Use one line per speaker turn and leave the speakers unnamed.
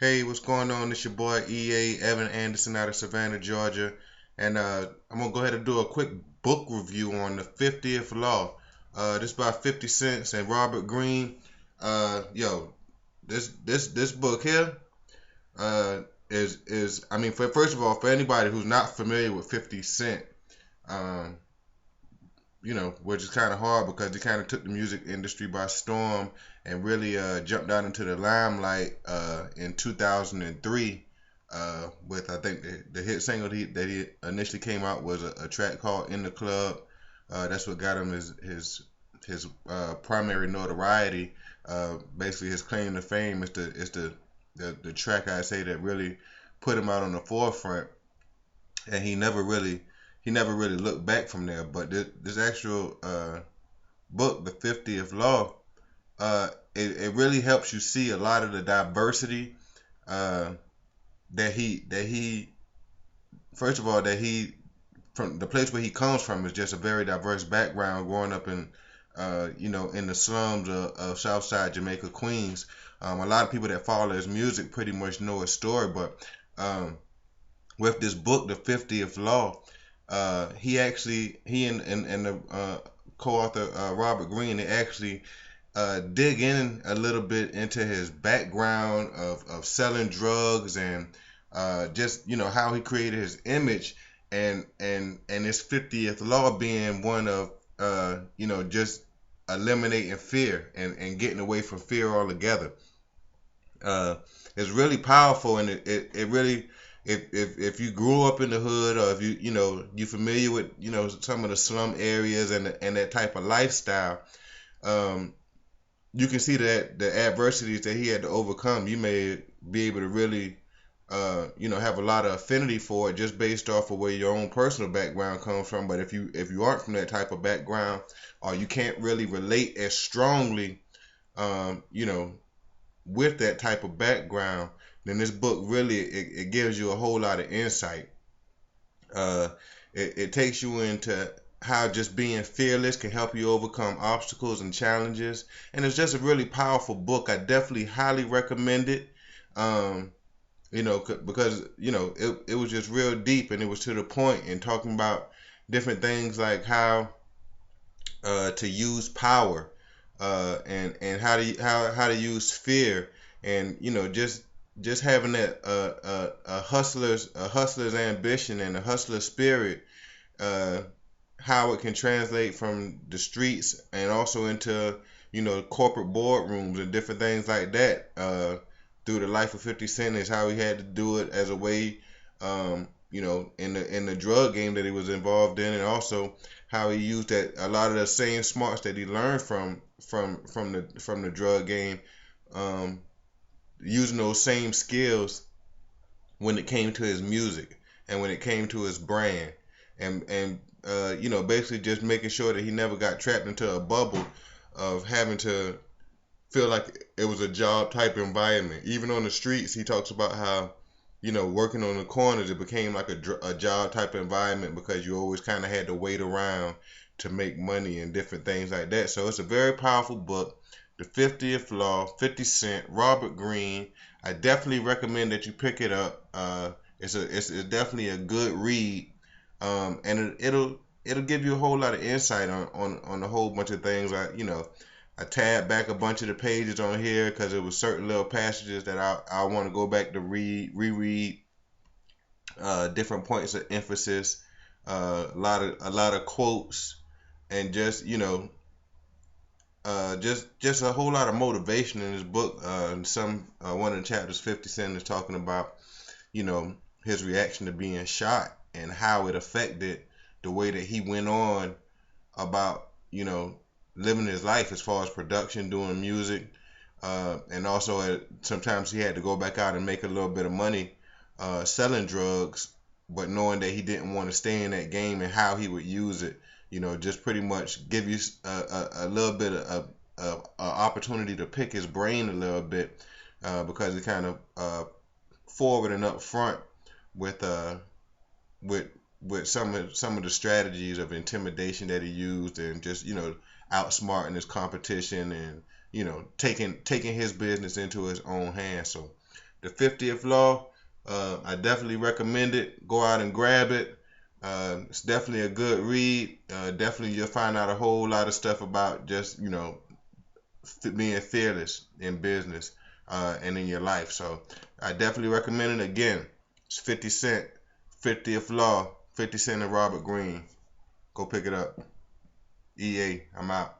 Hey, what's going on? It's your boy EA Evan Anderson out of Savannah, Georgia, and I'm gonna go ahead and do a quick book review on the 50th Law. This by 50 Cent and Robert Greene. Yo, this book here uh, is I mean, first of all, for anybody who's not familiar with 50 Cent, um, which is kind of hard because he kind of took the music industry by storm and really jumped out into the limelight in 2003 with I think the hit single that he initially came out was a track called "In the Club." That's what got him his primary notoriety. Basically, his claim to fame is the track I say that really put him out on the forefront, and he never really looked back from there. But this actual book, The 50th Law, it really helps you see a lot of the diversity uh, that he first of all that he from the place where he comes from is just a very diverse background growing up in the slums of Southside Jamaica, Queens. A lot of people that follow his music pretty much know his story, but with this book, The 50th Law, he and the co-author Robert Greene, they actually dig in a little bit into his background of selling drugs and just how he created his image and his 50th law being one of just eliminating fear and getting away from fear altogether. uh, it's really powerful, and it really, if you grew up in the hood, or if you familiar with some of the slum areas and that type of lifestyle, um, you can see that the adversities that he had to overcome, you may be able to really have a lot of affinity for it just based off of where your own personal background comes from. But if you aren't from that type of background, or you can't really relate as strongly, um, you know, with that type of background, then this book really it gives you a whole lot of insight. Uh, it takes you into how just being fearless can help you overcome obstacles and challenges, and it's just a really powerful book. I definitely highly recommend it. Um, because it was just real deep, and it was to the point, and talking about different things like how to use power, and how to use fear, and just having that a hustler's ambition and a hustler spirit, uh, how it can translate from the streets and also into corporate boardrooms and different things like that. Through the life of 50 Cent is how he had to do it as a way, in the drug game that he was involved in, and also how he used that a lot of the same smarts that he learned from the drug game, um, using those same skills when it came to his music and when it came to his brand, and basically just making sure that he never got trapped into a bubble of having to feel like it was a job type environment. Even on the streets, he talks about how, working on the corners, it became like a job type environment because you always kind of had to wait around to make money and different things like that. So it's a very powerful book. The 50th Law, 50 Cent, Robert Greene. I definitely recommend that you pick it up. It's definitely a good read, and it'll give you a whole lot of insight on a whole bunch of things. I tabbed back a bunch of the pages on here because it was certain little passages that I want to go back to reread, different points of emphasis, a lot of quotes, and just a whole lot of motivation in this book. One of the chapters, 50 Cent is talking about his reaction to being shot and how it affected the way that he went on about living his life as far as production, doing music, and also sometimes he had to go back out and make a little bit of money selling drugs, but knowing that he didn't want to stay in that game, and how he would use it. Just pretty much give you a little bit of opportunity to pick his brain a little bit, because he kind of forward and up front with with some of the strategies of intimidation that he used, and just outsmarting his competition, and taking his business into his own hands. So The 50th Law. I definitely recommend it. Go out and grab it. It's definitely a good read. Definitely you'll find out a whole lot of stuff about just, being fearless in business and in your life. So I definitely recommend it. Again, it's 50 Cent, 50th Law, 50 Cent and Robert Greene. Go pick it up. EA, I'm out.